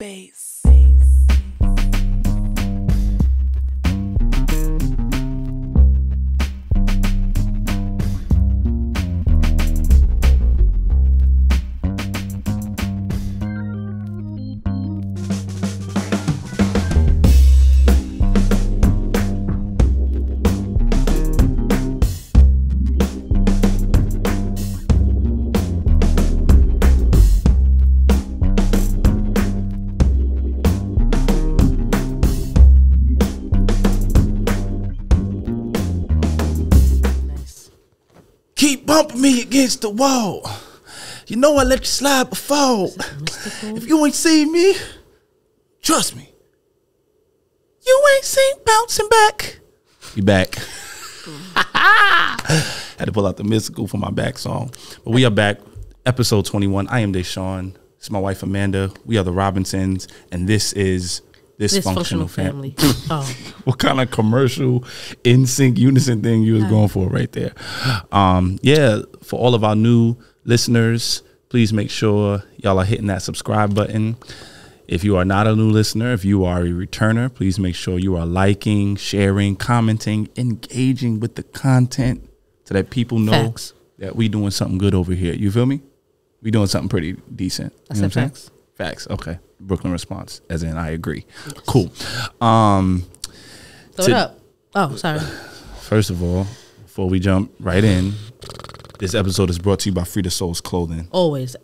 space. Keep bumping me against the wall. You know I let you slide before. If you ain't seen me, trust me. You ain't seen bouncing back. You back. Had to pull out the mystical for my back song. But we are back. Episode 21. I am Dashawn. This is my wife Amanda. We are the Robinsons. And this is Dysfunctional Family. Oh. What kind of commercial in sync unison thing you was going for right there? Yeah, for all of our new listeners, please make sure y'all are hitting that subscribe button. If you are not a new listener, if you are a returner, please make sure you are liking, sharing, commenting, engaging with the content so that people know that we doing something good over here. You feel me? We doing something pretty decent. I said facts. Facts. Okay. Brooklyn response, as in I agree. Yes. Cool. Throw it up. Oh, sorry. First of all, before we jump right in, this episode is brought to you by Free the Souls Clothing. Always.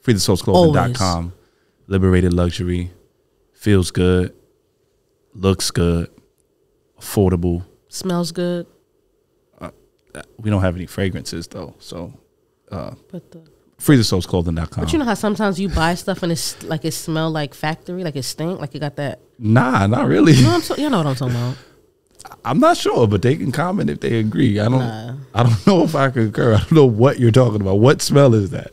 FreeTheSoulsClothing.com. Liberated luxury. Feels good. Looks good. Affordable. Smells good. We don't have any fragrances though, so. But the FreeTheSoulsClothing.com. But you know how sometimes you buy stuff and it's like it smell like factory, like it stink, like it got that. Nah, not really. You know what I'm talking about. I'm not sure, but they can comment if they agree. I don't know if I concur. I don't know what you're talking about. What smell is that?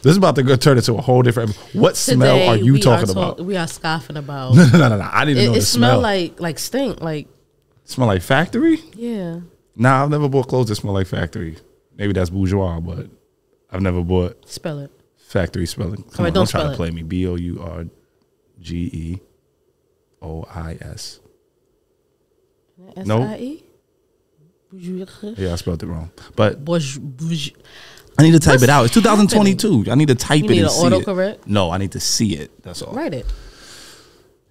This is about to go turn into a whole different. What smell are you talking about? We are scoffing about. No. I didn't know the smell. Like stink, like. Smell like factory? Yeah. Nah, I've never bought clothes that smell like factory. Maybe that's bourgeois, but I've never bought. Spell it. Factory spelling. Come on, don't try to play me. BOURGEOIS. No. Yeah, I spelled it wrong. But I need to type it out. It's 2022. I need to type it and see it. You need an autocorrect? No, I need to see it. That's all. Write it.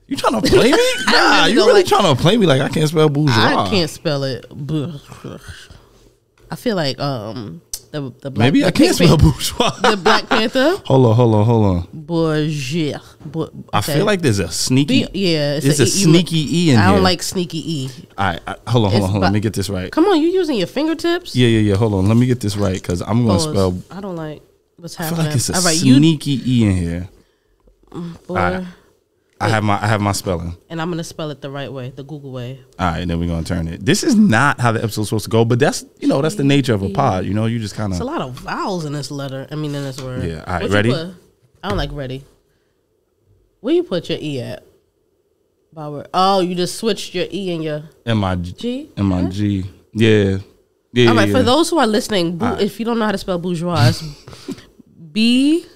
You trying to play me? Nah, you really trying to play me like I can't spell bourgeois. I can't spell it. I feel like the Black Maybe I can't spell bourgeois. The Black Panther. Hold on. Bourgeois. I feel like there's a sneaky. It's a sneaky E in here. I don't like sneaky E. All right, hold on. Let me get this right. Come on, you using your fingertips? Yeah. Hold on, let me get this right because I'm gonna spell. I don't like what's I happening. feel like it's a sneaky E in here. Boy. I have my spelling. And I'm going to spell it the right way, the Google way. All right, then we're going to turn it. This is not how the episode's supposed to go, but that's the nature of a pod. You know, you just kind of. It's a lot of vowels in this letter. I mean, in this word. Yeah, all right, ready? I don't like ready. Where you put your E at? Oh, you just switched your E and your. And my G? And my G. Yeah. All right, for those who are listening, if you don't know how to spell bourgeois, it's BOURGEOIS.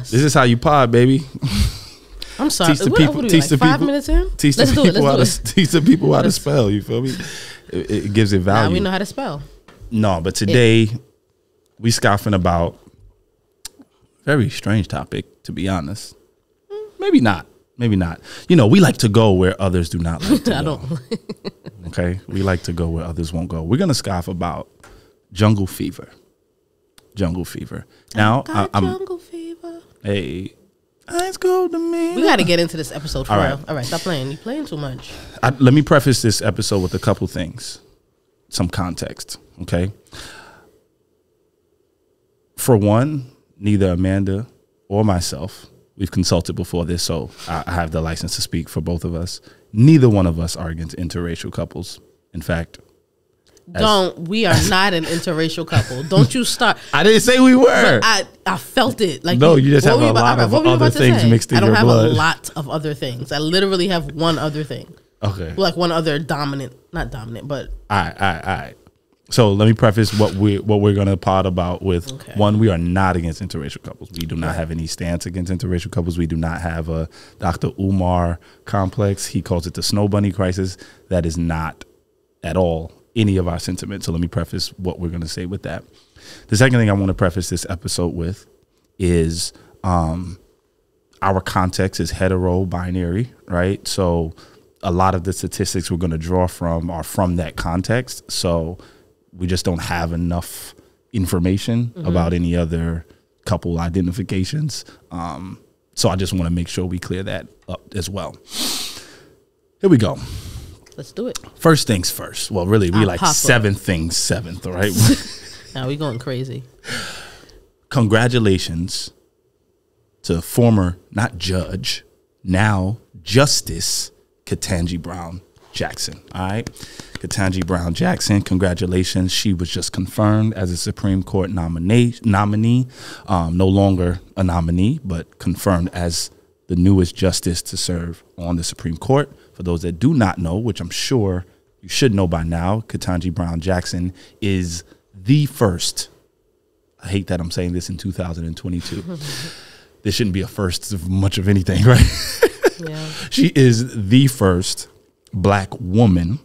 This is how you pod, baby. I'm sorry. Teach the people. Teach the 5 people. Minutes in. Teach the people how to spell. You feel me? It gives it value. Now we know how to spell. No, but today we scoffing about very strange topic. To be honest, maybe not. You know, we like to go where others do not like to go. I don't. Okay, we like to go where others won't go. We're gonna scoff about jungle fever. Jungle fever. Now, jungle fever. Hey, let's go to me. We got to get into this episode for real. Right. All right, stop playing. You're playing too much. Let me preface this episode with a couple things, some context. Okay. For one, neither Amanda or myself, we've consulted before this, so I have the license to speak for both of us. Neither one of us are against interracial couples. In fact, we are not an interracial couple. Don't you start. I didn't say we were. But I felt it. Like no, you just have a lot of other things mixed in your blood. I don't have a lot of other things. I literally have one other thing. Okay. Like one other dominant, not dominant, but. All right. So let me preface what we're gonna pod about with one. We are not against interracial couples. We do not have any stance against interracial couples. We do not have a Dr. Umar complex. He calls it the Snow Bunny crisis. That is not at all any of our sentiments. So let me preface what we're gonna say with that. The second thing I want to preface this episode with is our context is hetero binary, right? So a lot of the statistics we're going to draw from are from that context. So we just don't have enough information about any other couple identifications. So I just want to make sure we clear that up as well. Here we go. Let's do it. First things first. Well, really, we like seven things seventh, all right? Now we going crazy. Congratulations to former, not judge, now Justice Katanji Brown Jackson. All right. Katanji Brown Jackson, congratulations. She was just confirmed as a Supreme Court nominee. No longer a nominee, but confirmed as the newest justice to serve on the Supreme Court. For those that do not know, which I'm sure you should know by now, Katanji Brown Jackson is the first. I hate that I'm saying this in 2022. This shouldn't be a first of much of anything, right? Yeah. She is the first Black woman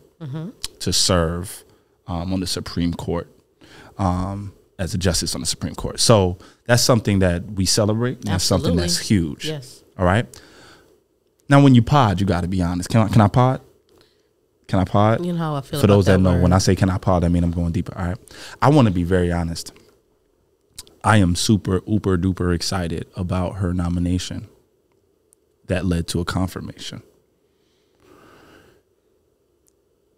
to serve on the Supreme Court as a justice on the Supreme Court. So that's something that we celebrate. That's something that's huge. Yes. All right. Now, when you pod, you got to be honest. Can I pod? Can I pod? You know how I feel. For those that know, when I say can I pod, I mean I'm going deeper. All right. I want to be very honest. I am super, uber, duper excited about her nomination that led to a confirmation.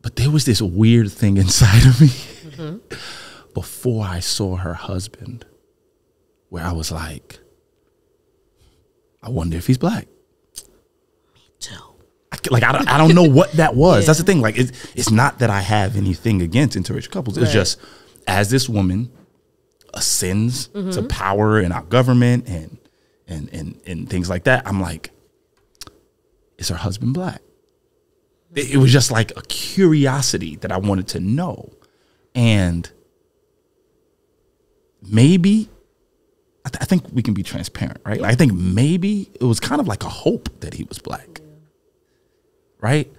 But there was this weird thing inside of me before I saw her husband where I was like, I wonder if he's Black. Me too. I don't know what that was. That's the thing. Like, it's not that I have anything against interracial couples. It's just, as this woman ascends to power in our government and things like that, I'm like, is her husband Black? It was just like a curiosity that I wanted to know. And maybe, I think we can be transparent, right? I think maybe it was kind of like a hope that he was Black, right?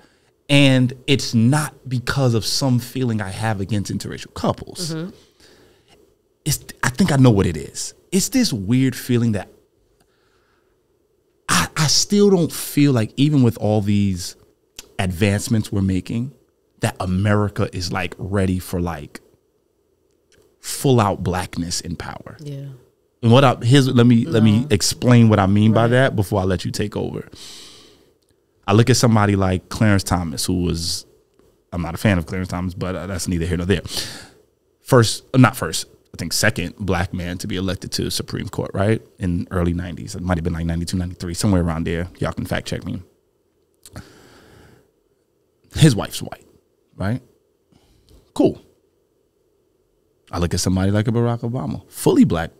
And it's not because of some feeling I have against interracial couples. I think I know what it is. It's this weird feeling that I still don't feel like, even with all these advancements we're making, that America is like ready for like full out Blackness in power. Yeah. And let me explain what I mean by that before I let you take over. I look at somebody like Clarence Thomas, I'm not a fan of Clarence Thomas, but that's neither here nor there. I think second Black man to be elected to the Supreme Court, right? In early 90s. It might have been like 92, 93, somewhere around there. Y'all can fact check me. His wife's white, right? Cool. I look at somebody like a Barack Obama, fully Black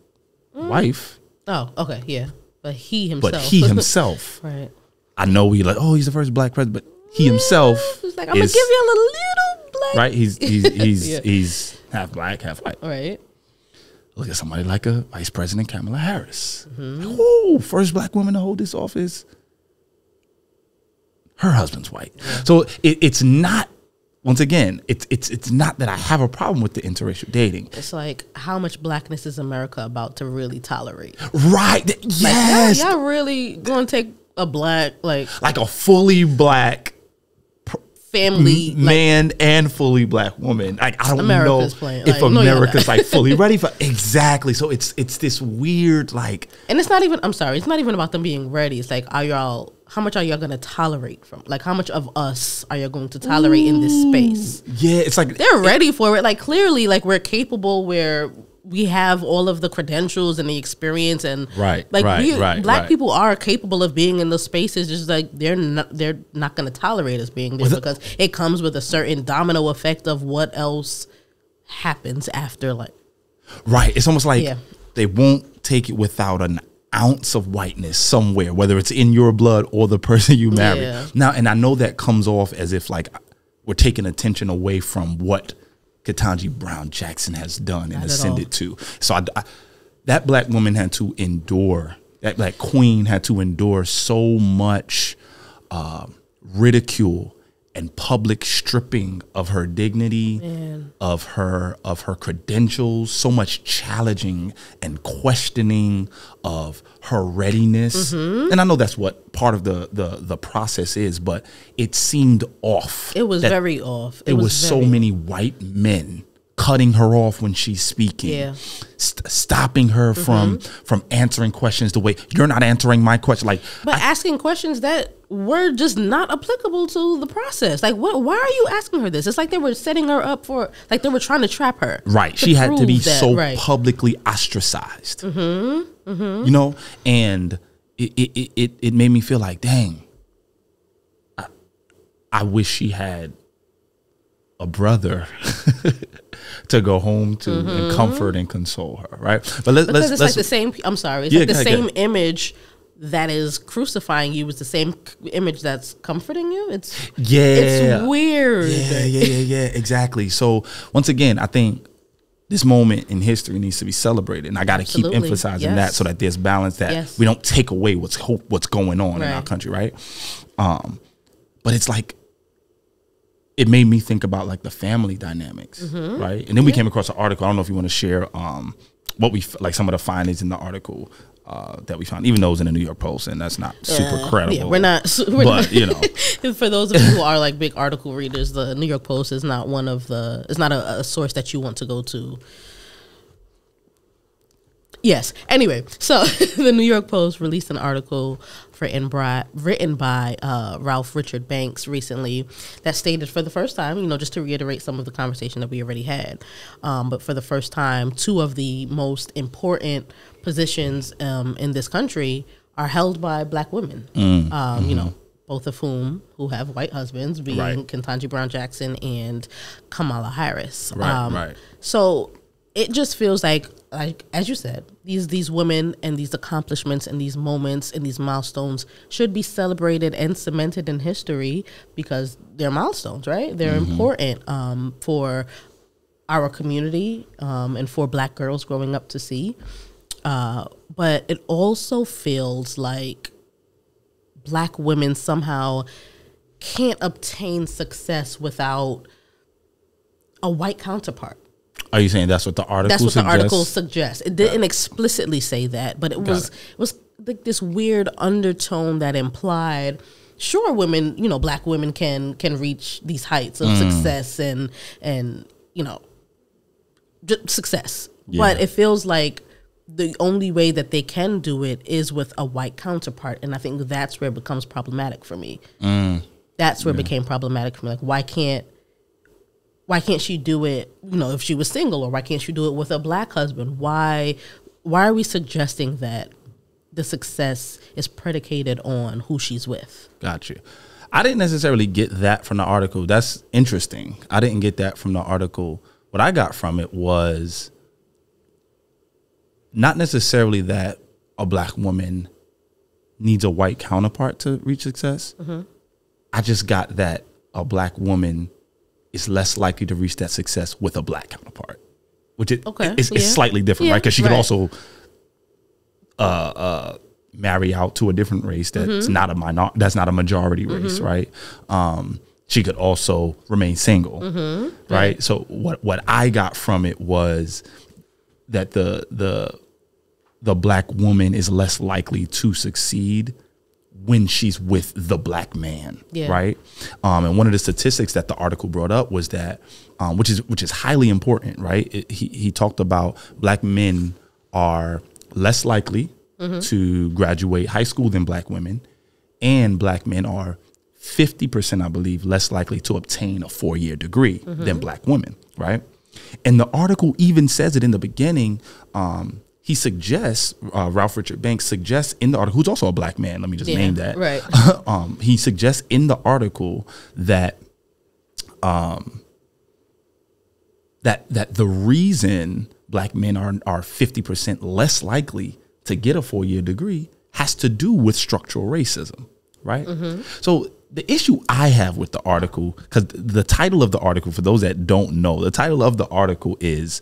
wife. Oh, okay, yeah. But he himself. Right. I know he's the first Black president, but he himself He's like, I'm going to give you a little Black. Right? He's half Black, half white. Right. Look at somebody like a Vice President Kamala Harris. Oh, first Black woman to hold this office. Her husband's white. Yeah. So it's not, once again, it's not that I have a problem with the interracial dating. It's like, how much Blackness is America about to really tolerate? Right. Yes. Y'all really going to take a Black, like a fully Black family man and fully Black woman. Like, I don't know if America's like fully ready for exactly. So it's this weird like, and it's not even. I'm sorry, it's not even about them being ready. It's like, how much are y'all gonna tolerate from? Like, how much of us are you going to tolerate in this space? Yeah, it's like they're ready for it. Like, clearly, like, we're capable. We have all of the credentials and the experience, and Black people are capable of being in those spaces. Just like they're not going to tolerate us being there because it comes with a certain domino effect of what else happens after. Like, right, it's almost like they won't take it without an ounce of whiteness somewhere, whether it's in your blood or the person you marry. Yeah. Now, and I know that comes off as if like we're taking attention away from what Katanji Brown Jackson has done and ascended to. So that black woman had to endure, that black queen had to endure so much ridicule and public stripping of her dignity, of her credentials, so much challenging and questioning of her readiness. And I know that's what part of the process is, but it seemed off. It was very off. It was so many white men cutting her off when she's speaking, stopping her from answering questions the way you're not answering my question. Like, but asking questions that were just not applicable to the process. Like, what? Why are you asking her this? It's like they were setting her up for, like they were trying to trap her. Right. She had to be so publicly ostracized. You know, and it made me feel like, dang, I wish she had a brother to go home to and comfort and console her, right? But let's like the same. I'm sorry, it's like the same image that is crucifying you is the same image that's comforting you. It's weird. Yeah, exactly. So once again, I think this moment in history needs to be celebrated, and I got to keep emphasizing that so that there's balance, that we don't take away what's going on in our country, right? But it's like, it made me think about like the family dynamics, right? And then we came across an article. I don't know if you want to share what we like, some of the findings in the article that we found, even though it was in the New York Post, and that's not super credible. Yeah, we're not. But you know, for those of you who are like big article readers, the New York Post is not one of the. It's not a source that you want to go to. Yes. Anyway, so the New York Post released an article written by Ralph Richard Banks recently that stated for the first time, you know, just to reiterate some of the conversation that we already had, but for the first time, two of the most important positions in this country are held by black women. You know, both of whom who have white husbands, being Katanji Brown Jackson and Kamala Harris. So it just feels like as you said, these women and these accomplishments and these moments and these milestones should be celebrated and cemented in history because they're milestones, right? They're important for our community and for black girls growing up to see. But it also feels like black women somehow can't obtain success without a white counterpart. Are you saying that's what the article suggests? That's what the article suggests. It didn't explicitly say that, but it was like this weird undertone that implied, sure, women, you know, black women can reach these heights of success and you know, success. But it feels like the only way that they can do it is with a white counterpart, and I think that's where it becomes problematic for me. That's where it became problematic for me. Like, why can't she do it, you know, if she was single, or why can't she do it with a black husband? Why are we suggesting that the success is predicated on who she's with? Gotcha. I didn't necessarily get that from the article. That's interesting. I didn't get that from the article. What I got from it was not necessarily that a black woman needs a white counterpart to reach success. I just got that a black woman is less likely to reach that success with a black counterpart, which is slightly different, right? Because she could also marry out to a different race that's not a majority race, right? She could also remain single, right? So what I got from it was that the black woman is less likely to succeed when she's with the black man, right? And one of the statistics that the article brought up was that, which is highly important, right? He talked about black men are less likely to graduate high school than black women, and black men are 50%, I believe, less likely to obtain a 4-year degree than black women, right? And the article even says it in the beginning. He suggests, Ralph Richard Banks suggests in the article, who's also a black man, let me just name that. Right. He suggests in the article that that the reason black men are 50% less likely to get a 4-year degree has to do with structural racism, right? So the issue I have with the article, because the title of the article, for those that don't know, the title of the article is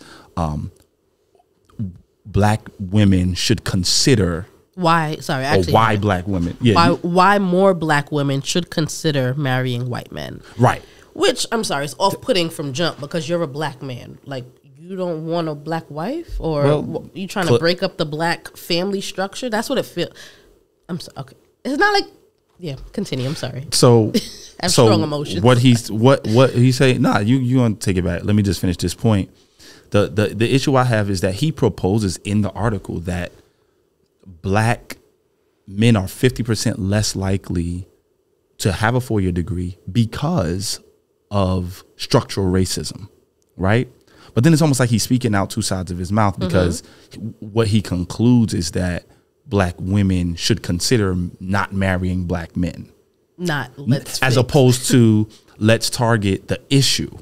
Black women should consider why black women why more black women should consider marrying white men, right? Which, I'm sorry, it's off-putting from jump, because you're a black man. Like, you don't want a black wife, or you trying to break up the black family structure? That's what it feels. I'm sorry. Okay, it's not like. Yeah, continue. I'm sorry. So, I have strong emotions. What he's saying? Nah, you want to take it back. Let me just finish this point. The issue I have is that he proposes in the article that black men are 50% less likely to have a 4-year degree because of structural racism, right? But then it's almost like he's speaking out two sides of his mouth, because what he concludes is that black women should consider not marrying black men. As opposed to let's target the issue,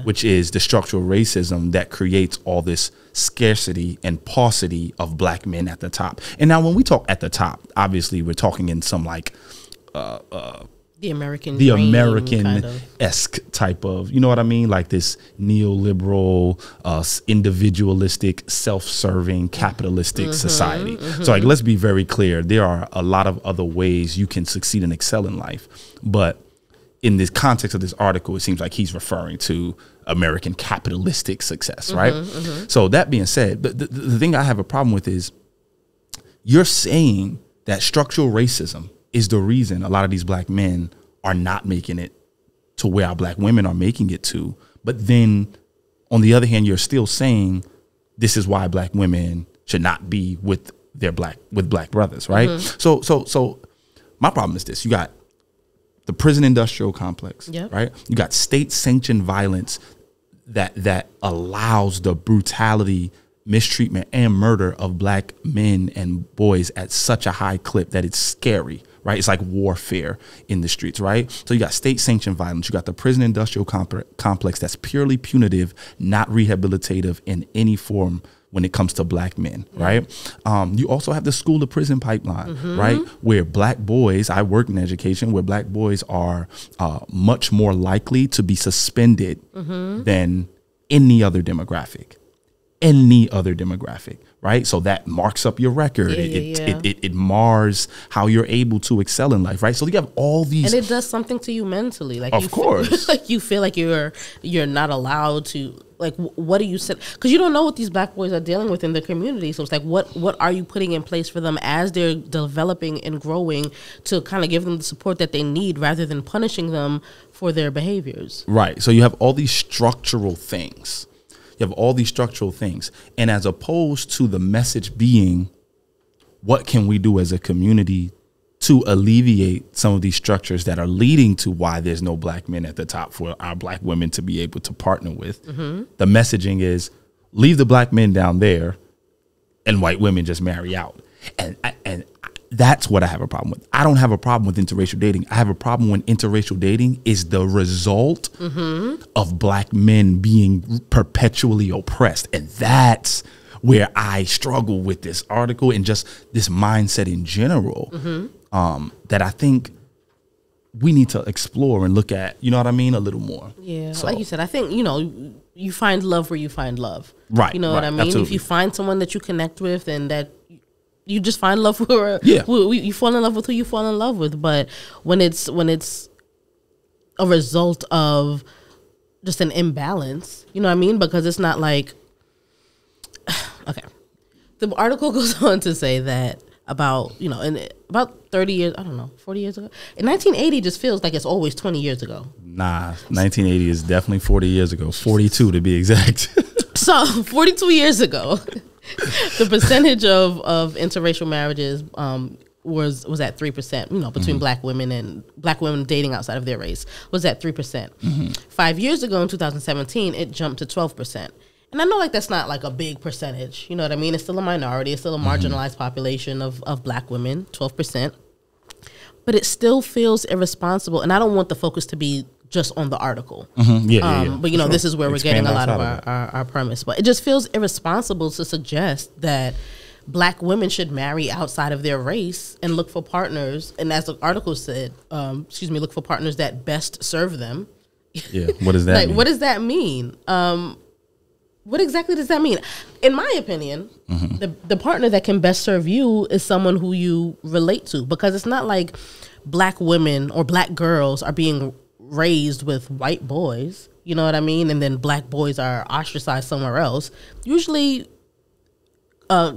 which is the structural racism that creates all this scarcity and paucity of black men at the top. And now when we talk at the top, obviously we're talking in some like the American-esque type of, you know what I mean? Like this neoliberal, individualistic, self-serving, capitalistic society. So like, let's be very clear. There are a lot of other ways you can succeed and excel in life. But in this context of this article, it seems like he's referring to American capitalistic success, right? So that being said, the thing I have a problem with is you're saying that structural racism is the reason a lot of these black men are not making it to where our black women are making it to. But then on the other hand, you're still saying this is why black women should not be with black brothers, right? So my problem is this. You got the prison industrial complex, right? You got state sanctioned violence that allows the brutality, mistreatment, and murder of black men and boys at such a high clip that it's scary, right? It's like warfare in the streets, right? So you got state sanctioned violence. You got the prison industrial complex that's purely punitive, not rehabilitative in any form when it comes to black men, right? You also have the school to prison pipeline, right? Where black boys, I work in education, where black boys are much more likely to be suspended than any other demographic. Right? So that marks up your record. It mars how you're able to excel in life, right? So you have all these, and it does something to you mentally. Like, of course, like you feel like you're not allowed to. Like, what do you say? Because you don't know what these black boys are dealing with in the community. So it's like, what are you putting in place for them as they're developing and growing to kind of give them the support that they need, rather than punishing them for their behaviors? Right. So you have all these structural things. And as opposed to the message being, what can we do as a community to alleviate some of these structures that are leading to why there's no black men at the top for our black women to be able to partner with? The messaging is, leave the black men down there and white women just marry out. And that's what I have a problem with. I don't have a problem with interracial dating. I have a problem when interracial dating is the result of black men being perpetually oppressed. And that's where I struggle with this article and just this mindset in general, that I think we need to explore and look at, you know what I mean, a little more. Yeah, so, like you said, I think, you find love where you find love. Right. You know what I mean? Absolutely. If you find someone that you connect with and that you just find love for, you fall in love with who you fall in love with. But when it's a result of just an imbalance, you know what I mean? Because it's not like, okay. The article goes on to say that about 30 years, I don't know, 40 years ago. In 1980 just feels like it's always 20 years ago. Nah, 1980 is definitely 40 years ago, 42 to be exact. So 42 years ago, the percentage of interracial marriages was at 3%, between black women dating outside of their race was at 3%. 5 years ago in 2017, it jumped to 12%. And I know like that's not like a big percentage, you know what I mean? It's still a minority, it's still a marginalized population of black women, 12%. But it still feels irresponsible. And I don't want the focus to be just on the article. But sure. This is where we're getting a lot of our premise. But it just feels irresponsible to suggest that Black women should marry outside of their race and look for partners. And as the article said, look for partners that best serve them. Yeah, what does that mean? What does that mean? What exactly does that mean? In my opinion, the partner that can best serve you is someone who you relate to, because it's not like Black women or Black girls are being raised with white boys, you know what I mean? And then Black boys are ostracized somewhere else. Usually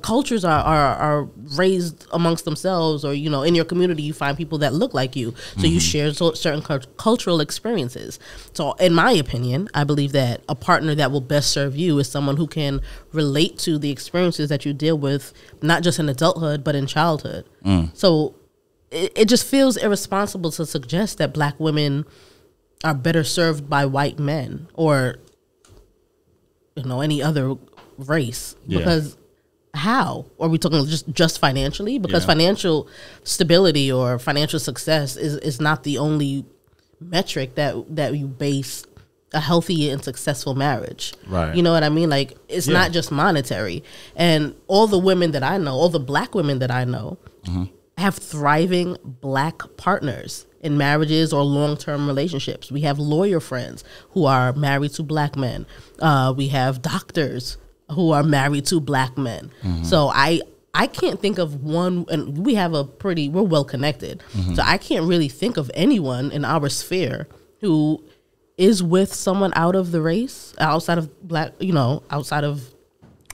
cultures are raised amongst themselves, or, you know, in your community, you find people that look like you. So you share certain cultural experiences. So in my opinion, I believe that a partner that will best serve you is someone who can relate to the experiences that you deal with, not just in adulthood, but in childhood. So it just feels irresponsible to suggest that Black women are better served by white men or, you know, any other race. Because how? Are we talking just financially? Because financial stability or financial success is not the only metric that you base a healthy and successful marriage. Right. You know what I mean? Like, it's not just monetary. And all the women that I know, all the Black women that I know, have thriving Black partners in marriages or long-term relationships. We have lawyer friends who are married to Black men. We have doctors who are married to Black men. So I can't think of one, and we're well connected. So I can't really think of anyone in our sphere who is with someone out of the race, outside of Black, you know,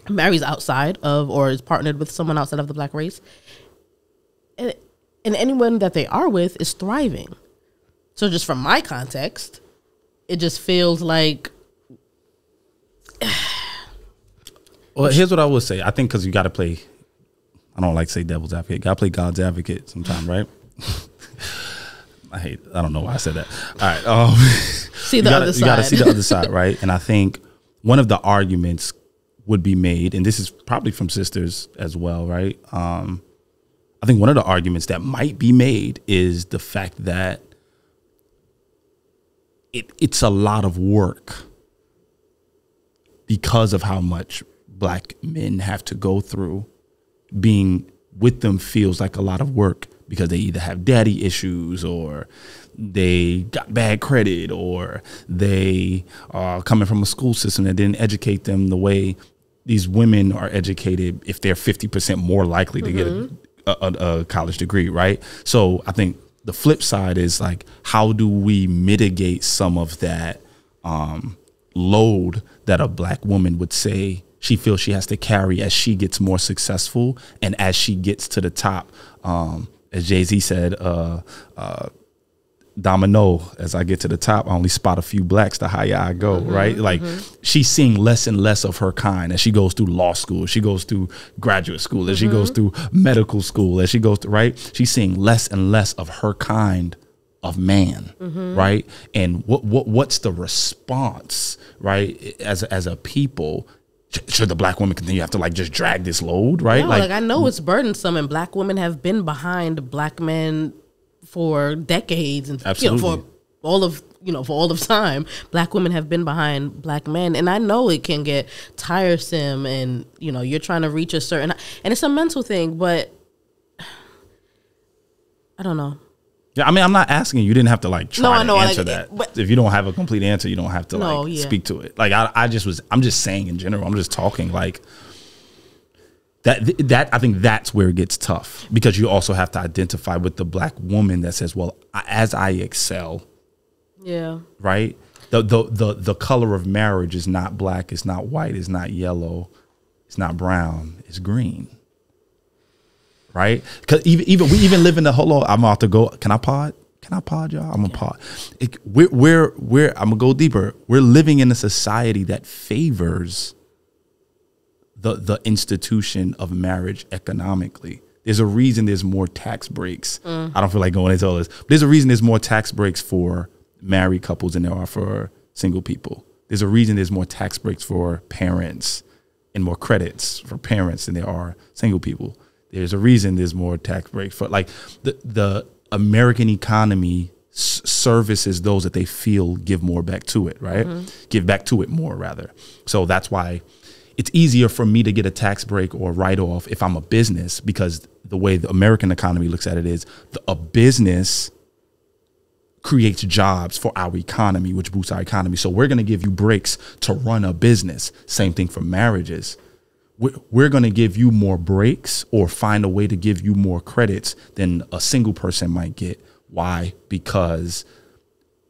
marries outside of, or is partnered with someone outside of the Black race. And anyone that they are with is thriving. So just from my context, it just feels like... Well, here's what I would say. I think because you got to play, I don't like to say devil's advocate. Got to play God's advocate sometime, right? I don't know why I said that. All right. See the other side. You got to see the other side, right? And I think one of the arguments would be made, and this is probably from sisters as well, right? I think one of the arguments that might be made is the fact that it's a lot of work because of how much Black men have to go through. Being with them feels like a lot of work because they either have daddy issues, or they got bad credit, or they are coming from a school system that didn't educate them the way these women are educated, if they're 50% more likely to get a college degree, right? So I think the flip side is like, how do we mitigate some of that load that a Black woman would say she feels she has to carry as she gets more successful and as she gets to the top? As Jay-Z said, domino, as I get to the top, I only spot a few Blacks the higher I go, right? Like, she's seeing less and less of her kind as she goes through law school, as she goes through graduate school, as she goes through medical school, as she goes through, right? She's seeing less and less of her kind of man, right? And what's the response, right? As a people, should the Black woman continue to have to like just drag this load, right? No, like I know it's burdensome, and Black women have been behind Black men for decades, and you know, for all of time, Black women have been behind Black men, and I know it can get tiresome, and you know, you're trying to reach a certain, and it's a mental thing, but I don't know. Yeah, I mean, I'm not asking you. You didn't have to like try to answer that. If you don't have a complete answer, you don't have to speak to it. Like I'm just saying in general. I'm just talking like that. I think that's where it gets tough, because you also have to identify with the Black woman that says, well, as I excel, right. The color of marriage is not black, it's not white, it's not yellow, it's not brown, it's green. Right? Because we even live in the, hold on, I'm about to go. Can I pod, y'all? I'm gonna pod. We're I'm gonna go deeper. We're living in a society that favors the institution of marriage economically. There's a reason there's more tax breaks. I don't feel like going into all this. But there's a reason there's more tax breaks for married couples than there are for single people. There's a reason there's more tax breaks for parents and more credits for parents than there are single people. There's a reason there's more tax breaks for, like, the American economy services those that they feel give more back to it, right? Give back to it more, rather. So that's why it's easier for me to get a tax break or write off if I'm a business, because the way the American economy looks at it is a business creates jobs for our economy, which boosts our economy. So we're going to give you breaks to run a business. Same thing for marriages. We're going to give you more breaks or find a way to give you more credits than a single person might get. Why? Because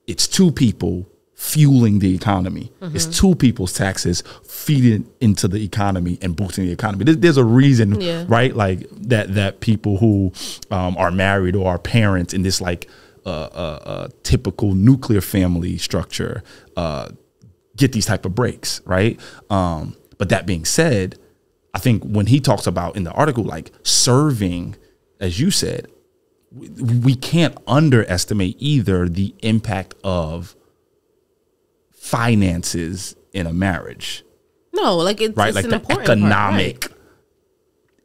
it's two people fueling the economy. It's two people's taxes feeding into the economy and boosting the economy. There's a reason, right? Like that people who are married or are parents in this like typical nuclear family structure get these type of breaks, right? But that being said, I think when he talks about in the article, like serving, as you said, we can't underestimate either the impact of finances in a marriage. No, like it's right, like the economic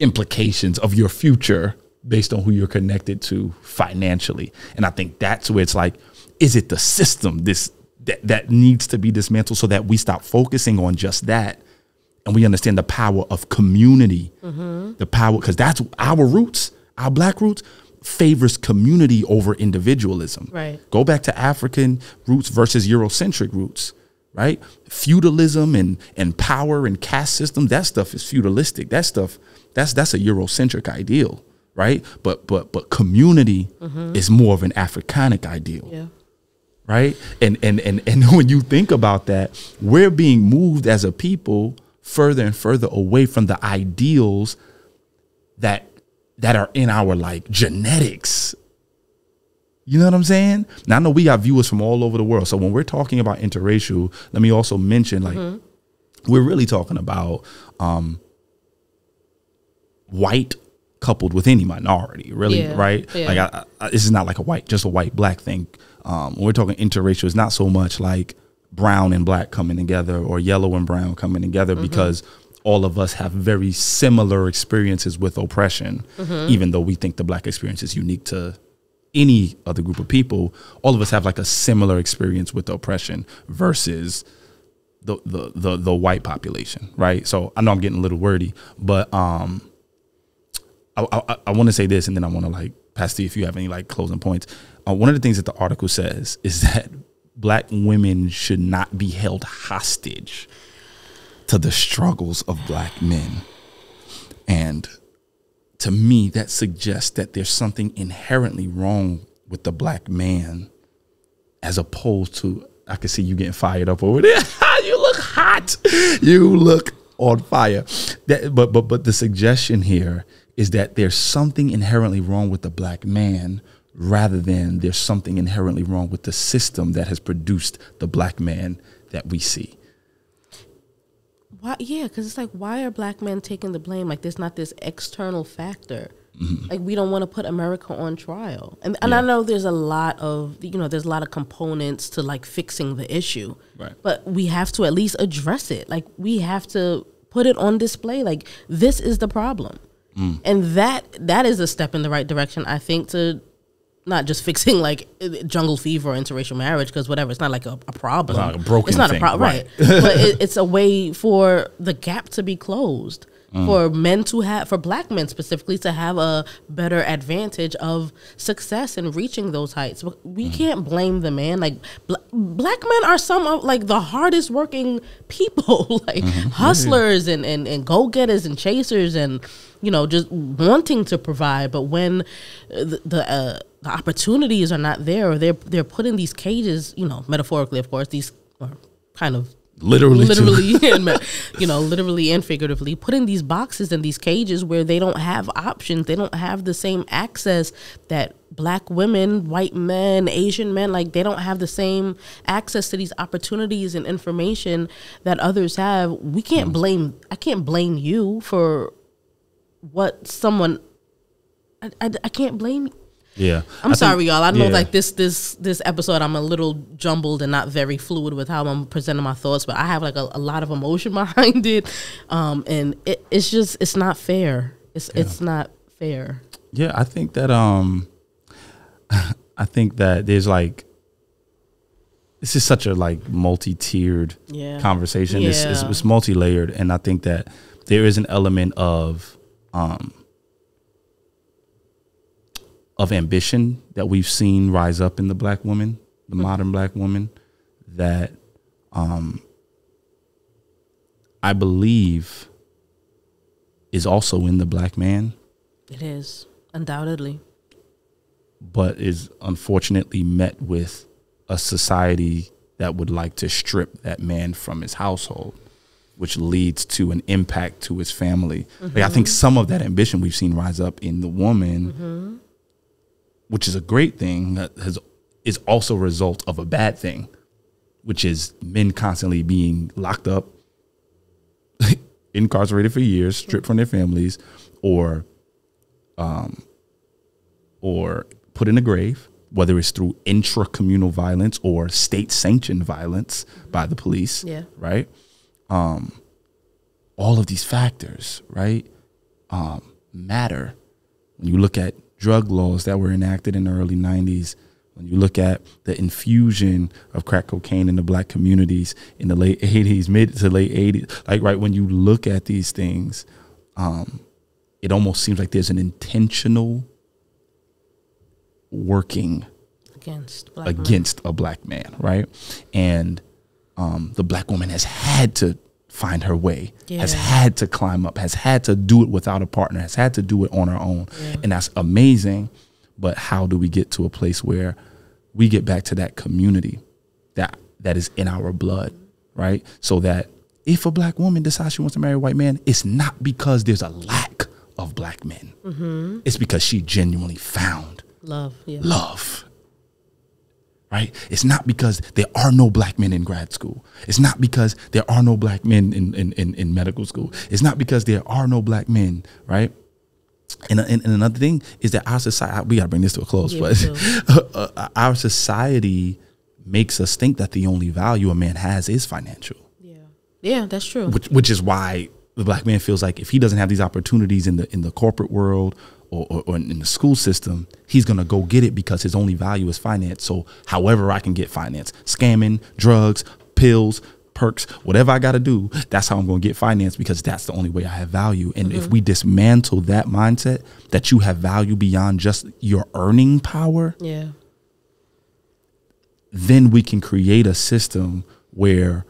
implications of your future based on who you're connected to financially. And I think that's where it's like, is it the system that needs to be dismantled so that we stop focusing on just that and we understand the power of community, the power, because that's our roots, our Black roots favors community over individualism. Right. Go back to African roots versus Eurocentric roots, right? Feudalism and power and caste system, that stuff is feudalistic. That stuff, that's a Eurocentric ideal, right? But community is more of an Africanic ideal. Yeah. Right. And when you think about that, we're being moved as a people further and further away from the ideals that are in our like genetics. You know what I'm saying? Now I know we got viewers from all over the world. So when we're talking about interracial, let me also mention like we're really talking about white coupled with any minority, really, right? Yeah. Like this is not like just a white Black thing. When we're talking interracial, it's not so much like brown and Black coming together or yellow and brown coming together, because all of us have very similar experiences with oppression, even though we think the Black experience is unique to any other group of people. All of us have like a similar experience with oppression versus the white population, right? So I know I'm getting a little wordy, but I want to say this, and then I want to like pass to you if you have any like closing points. One of the things that the article says is that Black women should not be held hostage to the struggles of Black men. And to me, that suggests that there's something inherently wrong with the Black man, as opposed to, I can see you getting fired up over there. You look hot. You look on fire. But the suggestion here is that there's something inherently wrong with the Black man, rather than there's something inherently wrong with the system that has produced the Black man that we see. Why? Yeah, because it's like, why are Black men taking the blame? Like, there's not this external factor. Like, we don't want to put America on trial. And I know there's a lot of, there's a lot of components to like fixing the issue. Right. But we have to at least address it. Like, we have to put it on display. Like, this is the problem. And that is a step in the right direction, I think, to not just fixing like jungle fever or interracial marriage, because whatever, it's not like a problem. It's not a broken thing. A problem, right? But it's a way for the gap to be closed, for men to have, for Black men specifically, to have a better advantage of success in reaching those heights. We can't blame the man. Like Black men are some of like the hardest working people, like hustlers and go getters and chasers and just wanting to provide. But when the opportunities are not there, or they're put in these cages, metaphorically, of course, these are kind of literally and literally and figuratively, put in these boxes and these cages where they don't have options. They don't have the same access that Black women, white men, Asian men, like they don't have the same access to these opportunities and information that others have. We can't blame, I can't blame you for what someone, I can't blame you. Yeah, I'm sorry, y'all. I know like this episode, I'm a little jumbled and not very fluid with how I'm presenting my thoughts, but I have like a lot of emotion behind it, and it's not fair. It's not fair. Yeah, I think that there's like this is such a like multi-tiered conversation. It's multi-layered, and I think that there is an element of ambition that we've seen rise up in the black woman, the modern black woman, that I believe is also in the black man. It is, undoubtedly. But is unfortunately met with a society that would like to strip that man from his household, which leads to an impact to his family. Like, I think some of that ambition we've seen rise up in the woman, which is a great thing, that is also a result of a bad thing, which is men constantly being locked up, incarcerated for years, stripped from their families, or put in a grave, whether it's through intra-communal violence or state-sanctioned violence by the police, right? All of these factors, right, matter. When you look at drug laws that were enacted in the early 90s, when you look at the infusion of crack cocaine in the black communities in the late 80s, mid to late 80s, like, right, when you look at these things, it almost seems like there's an intentional working against a black man, right? And the black woman has had to find her way, has had to climb up, has had to do it without a partner, has had to do it on her own. And that's amazing. But how do we get to a place where we get back to that community that is in our blood, right? So that if a black woman decides she wants to marry a white man, it's not because there's a lack of black men. It's because she genuinely found love. Right? It's not because there are no black men in grad school. It's not because there are no black men in medical school. It's not because there are no black men, right? And another thing is that our society, we got to bring this to a close, but our society makes us think that the only value a man has is financial. Yeah, that's true. Which is why the black man feels like if he doesn't have these opportunities in the corporate world or in the school system, he's going to go get it because his only value is finance. So however I can get finance, scamming, drugs, pills, perks, whatever I got to do, that's how I'm going to get finance because that's the only way I have value. And if we dismantle that mindset that you have value beyond just your earning power, then we can create a system where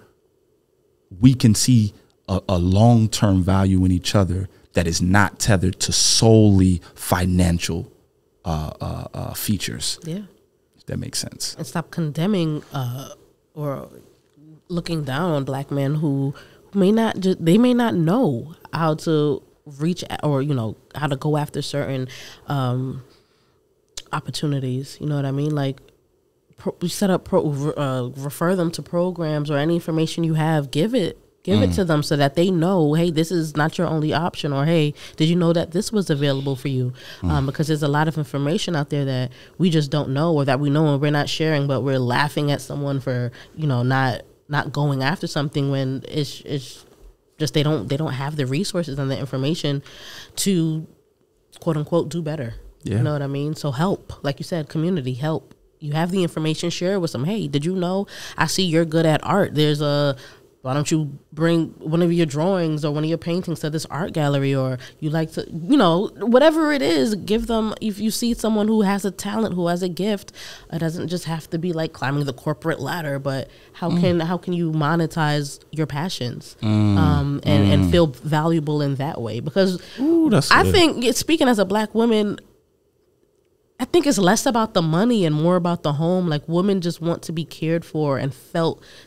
we can see a long-term value in each other that is not tethered to solely financial features. If that makes sense. And stop condemning or looking down on black men who may not know how to reach or how to go after certain opportunities. You know what I mean? Like we set up refer them to programs or any information you have. Give it to them so that they know, hey, this is not your only option, or hey, did you know that this was available for you? Because there's a lot of information out there that we just don't know, or that we know and we're not sharing, but we're laughing at someone for not going after something when it's just they don't have the resources and the information to quote unquote do better. You know what I mean? So help, like you said, community help. You have the information, share it with them. Hey, did you know? I see you're good at art. Why don't you bring one of your drawings or one of your paintings to this art gallery? Or you like to, whatever it is, give them, if you see someone who has a talent, who has a gift, it doesn't just have to be like climbing the corporate ladder, but how can you monetize your passions and feel valuable in that way? Because I think, speaking as a black woman, I think it's less about the money and more about the home. Like, women just want to be cared for and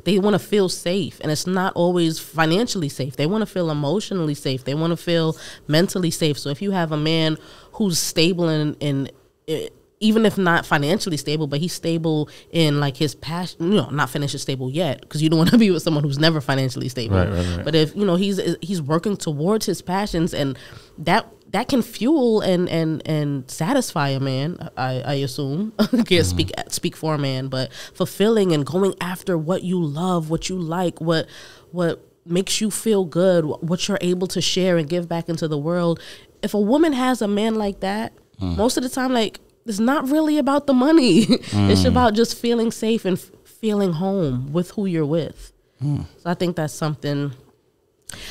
they want to feel safe. And it's not always financially safe. They want to feel emotionally safe. They want to feel mentally safe. So if you have a man who's stable in even if not financially stable, but he's stable in like his passion, not financially stable yet, because you don't want to be with someone who's never financially stable. Right. But if, he's working towards his passions, and that can fuel and satisfy a man, I assume. I can't speak for a man, but fulfilling and going after what you love, what you like, what makes you feel good, what you're able to share and give back into the world. If a woman has a man like that, most of the time, like, it's not really about the money. It's about just feeling safe and feeling home with who you're with. So I think that's something.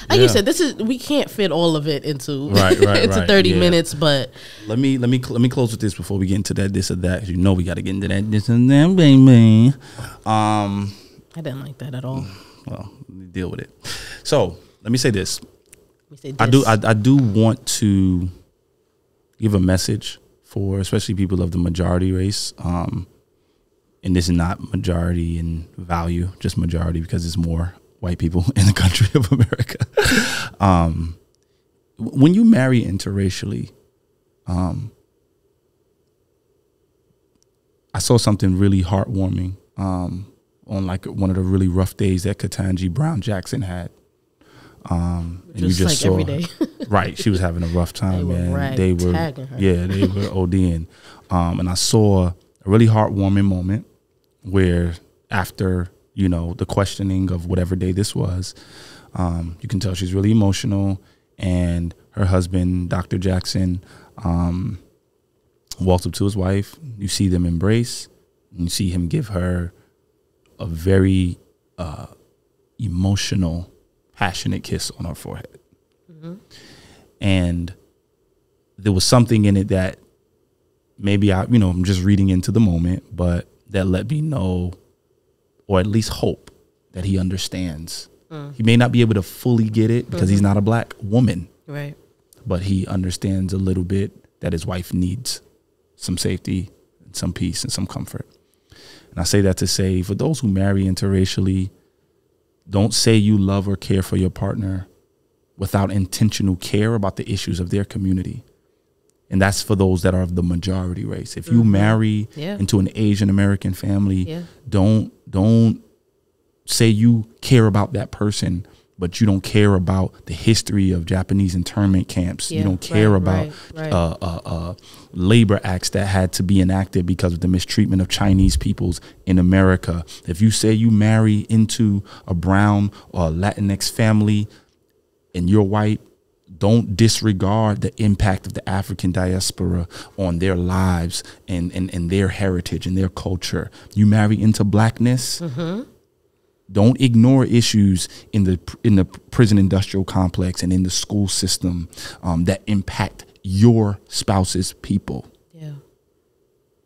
Like you said, we can't fit all of it into 30 minutes, but let me close with this before we get into that this or that. You know we got to get into that this and that, baby. I didn't like that at all. Well, deal with it. So let me say this. I do want to give a message for especially people of the majority race. And this is not majority in value, just majority because it's more white people in the country of America. When you marry interracially, I saw something really heartwarming on like one of the really rough days that Katanji Brown Jackson had. And you just like saw, every day. Right, she was having a rough time, man. They were ODing. And I saw a really heartwarming moment where after, you know, the questioning of whatever day this was, you can tell she's really emotional. And her husband, Dr. Jackson, walks up to his wife. You see them embrace. And you see him give her a very emotional, passionate kiss on her forehead. And there was something in it that maybe I'm just reading into the moment, but that let me know, or at least hope, that he understands. He may not be able to fully get it because he's not a black woman. Right. But he understands a little bit that his wife needs some safety, some peace, and some comfort. And I say that to say, for those who marry interracially, don't say you love or care for your partner without intentional care about the issues of their community. And that's for those that are of the majority race. If you marry into an Asian American family, don't say you care about that person, but you don't care about the history of Japanese internment camps. You don't care about labor acts that had to be enacted because of the mistreatment of Chinese peoples in America. If you say you marry into a brown or Latinx family and you're white, don't disregard the impact of the African diaspora on their lives and their heritage and their culture. You marry into blackness, don't ignore issues in the prison industrial complex and in the school system that impact your spouse's people. Yeah.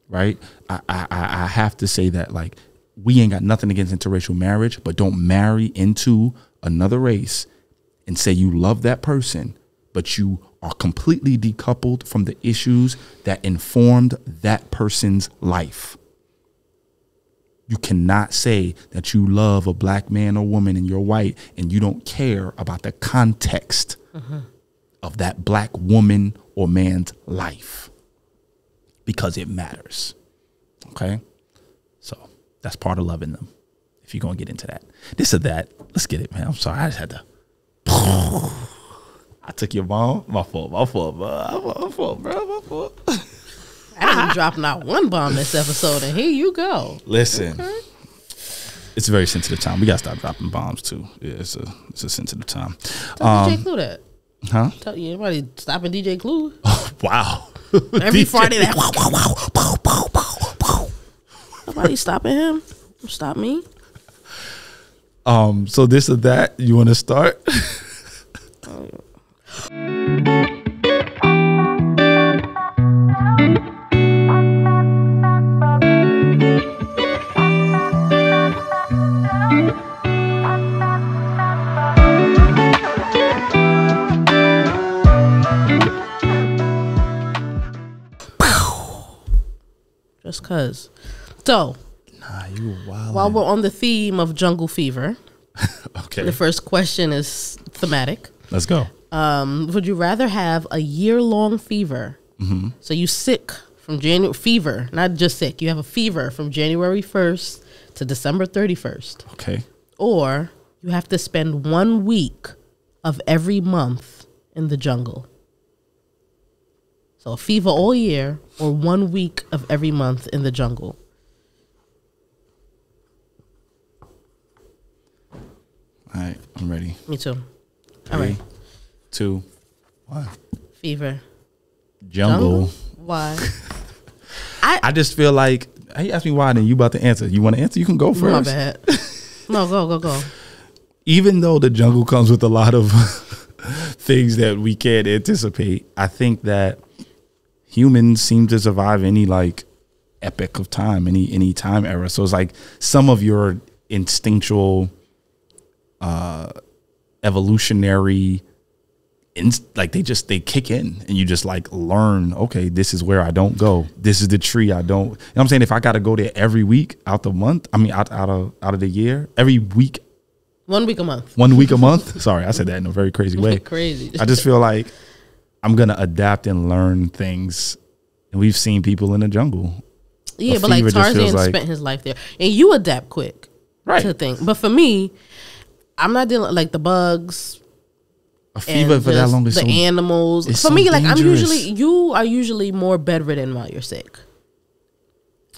Right? I have to say that, like, we ain't got nothing against interracial marriage, but don't marry into another race and say you love that person, but you are completely decoupled from the issues that informed that person's life. You cannot say that you love a black man or woman and you're white and you don't care about the context of that black woman or man's life, because it matters. Okay? So that's part of loving them, if you're going to get into that. This or that. Let's get it, man. I'm sorry. I just had to. I took your bomb. My fault, bro. I didn't drop not one bomb this episode, and here you go. Listen, it's a very sensitive time. We gotta stop dropping bombs too. Yeah, it's a sensitive time. Tell DJ Clue that. Huh? Tell you anybody stopping DJ Clue? Oh, wow. Every Friday that. Nobody stopping him. Stop me. So this or that. You want to start? Just cause. So, you wild. While we're on the theme of jungle fever, okay. The first question is thematic. Let's go. Would you rather have a year-long fever? So you sick from fever, not just sick. You have a fever from January 1st to December 31st. Okay. Or you have to spend 1 week of every month in the jungle. So a fever all year or 1 week of every month in the jungle. All right, I'm ready. Me too. 3, all right. 2, 1. Fever. Jungle. Why? I just feel like He asked me why, then you about to answer. You want to answer? You can go first. My bad. No, go. Even though the jungle comes with a lot of things that we can't anticipate, I think that humans seem to survive any like epoch of time, any time era. So it's like some of your instinctual evolutionary like they kick in, and you just like learn, okay, this is where I don't go, this is the tree I don't, you know what I'm saying? If I got to go there every week out the month, I mean out of the year, every week, 1 week a month, sorry, I said that in a very crazy way. Crazy. I just feel like I'm gonna adapt and learn things, and we've seen people in the jungle. Yeah, but like Tarzan spent his life there, and you adapt quick, right, to the thing. But for me, I'm not dealing like the bugs. A fever for that long, the animals. For me, like you are usually more bedridden while you're sick.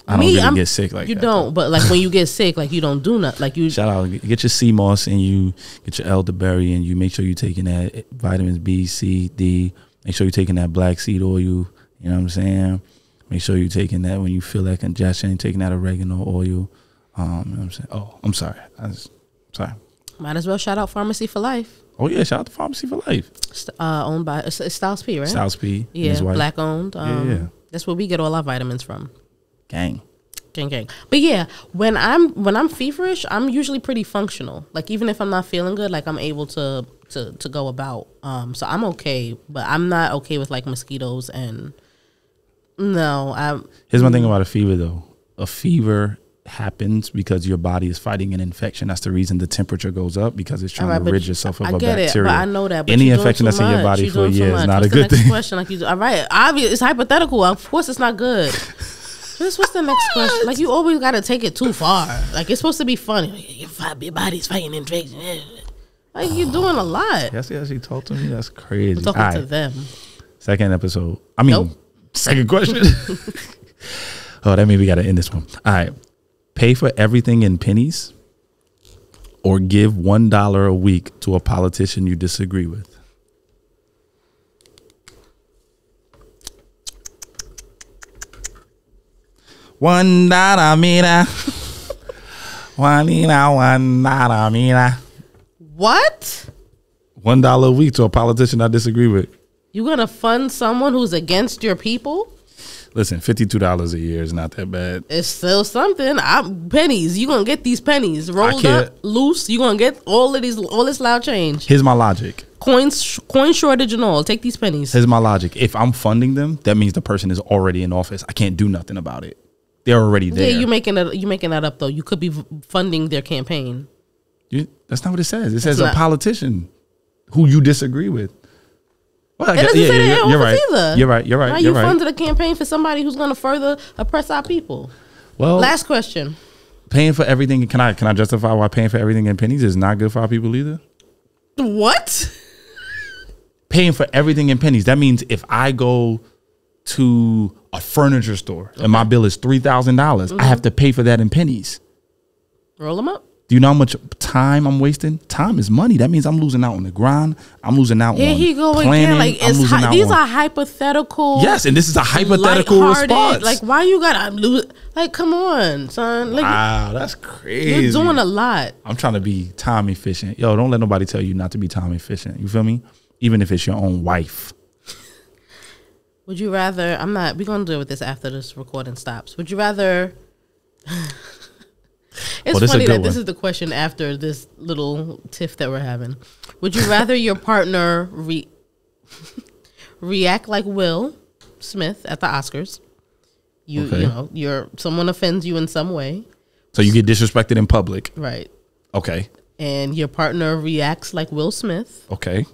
I don't really get sick like that. You don't, but like when you get sick, like you don't do nothing. Like you shout out, get your sea moss and you get your elderberry, and you make sure you're taking that vitamins B, C, D. Make sure you're taking that black seed oil. You know what I'm saying? Make sure you're taking that when you feel that congestion. Taking that oregano oil. You know what I'm saying? Oh, I'm sorry. Sorry. Might as well shout out Pharmacy for Life. Oh yeah, shout out to Pharmacy for Life. Owned by Styles P, right? Styles P. Yeah, black owned. Yeah. That's where we get all our vitamins from. Gang. But yeah, when I'm feverish, I'm usually pretty functional. Like even if I'm not feeling good, like I'm able to go about. So I'm okay, but I'm not okay with like mosquitoes and no. Here's my thing about a fever though. A fever happens because your body is fighting an infection. That's the reason the temperature goes up, because it's trying to rid yourself of a bacteria. It, but I know that. But any infection that's in your body for a year is not a good thing. Question, like all right, obvious, it's hypothetical. Of course, it's not good. What's the next question? Like you always got to take it too far. Like it's supposed to be funny. Your body's fighting infection. Like you're doing a lot. That's what she told to me. That's crazy. I'm talking to them. Second episode. I mean, second question. Oh, that means we got to end this one. All right. Pay for everything in pennies, or give $1 a week to a politician you disagree with. $1 mira. $1 mira. What? $1 a week to a politician I disagree with. You gonna fund someone who's against your people? Listen, $52 a year is not that bad. It's still something. Pennies. You gonna get these pennies rolled up, loose. You gonna get all this loud change. Here's my logic. Coin shortage and all. Take these pennies. Here's my logic. If I'm funding them, that means the person is already in office. I can't do nothing about it. They're already there. Yeah, you making that up though. You could be funding their campaign. That's not what it says. It says a politician who you disagree with. Well, it doesn't say that you're right. Either. You're right. Why you funded a campaign for somebody who's going to further oppress our people? Well, last question. Paying for everything. Can I justify why paying for everything in pennies is not good for our people either? What? Paying for everything in pennies. That means if I go to a furniture store and my bill is $3,000, I have to pay for that in pennies. Roll them up. Do you know how much time I'm wasting? Time is money. That means I'm losing out on the grind. I'm losing out on planning. Like these are hypothetical. Yes, and this is a hypothetical response. Like why you gotta lose? Like come on, son. Like, wow, that's crazy. You're doing a lot. I'm trying to be time efficient. Yo, don't let nobody tell you not to be time efficient. You feel me? Even if it's your own wife. Would you rather? We're gonna deal with this after this recording stops. Would you rather? It's funny that this is the question after this little tiff that we're having. Would you rather your partner react like Will Smith at the Oscars? You know, someone offends you in some way. So you get disrespected in public. Right. Okay. And your partner reacts like Will Smith. Okay.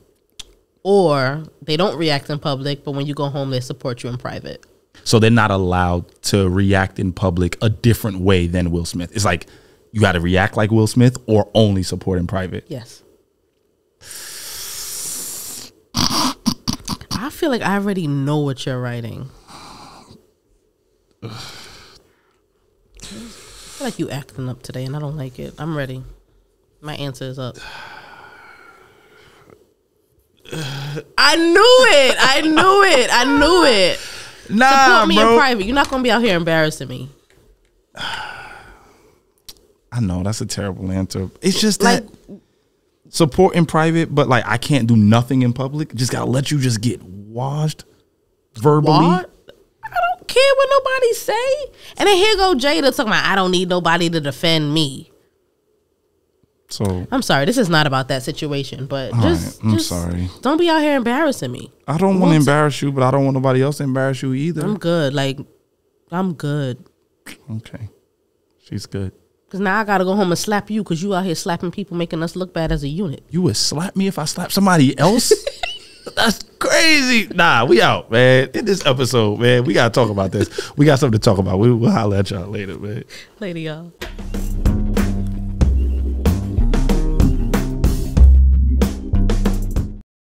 Or they don't react in public, but when you go home, they support you in private. So they're not allowed to react in public a different way than Will Smith. It's like you got to react like Will Smith or only support in private. Yes. I feel like I already know what you're writing. I feel like you acting up today and I don't like it. I'm ready. My answer is up. I knew it. Nah, support me in private. You're not gonna be out here embarrassing me. I know that's a terrible answer. It's just that support in private, but like I can't do nothing in public. Just gotta let you just get washed verbally. What? I don't care what nobody say. And then here go Jada talking about I don't need nobody to defend me. So I'm sorry, this is not about that situation, but I'm sorry. Don't be out here embarrassing me. I don't want to embarrass you, but I don't want nobody else to embarrass you either. I'm good. Like, I'm good. Okay. She's good. Because now I got to go home and slap you because you out here slapping people, making us look bad as a unit. You would slap me if I slapped somebody else? That's crazy. Nah, we out, man. In this episode, man, we got to talk about this. We got something to talk about. We'll holler at y'all later, man. Later, y'all.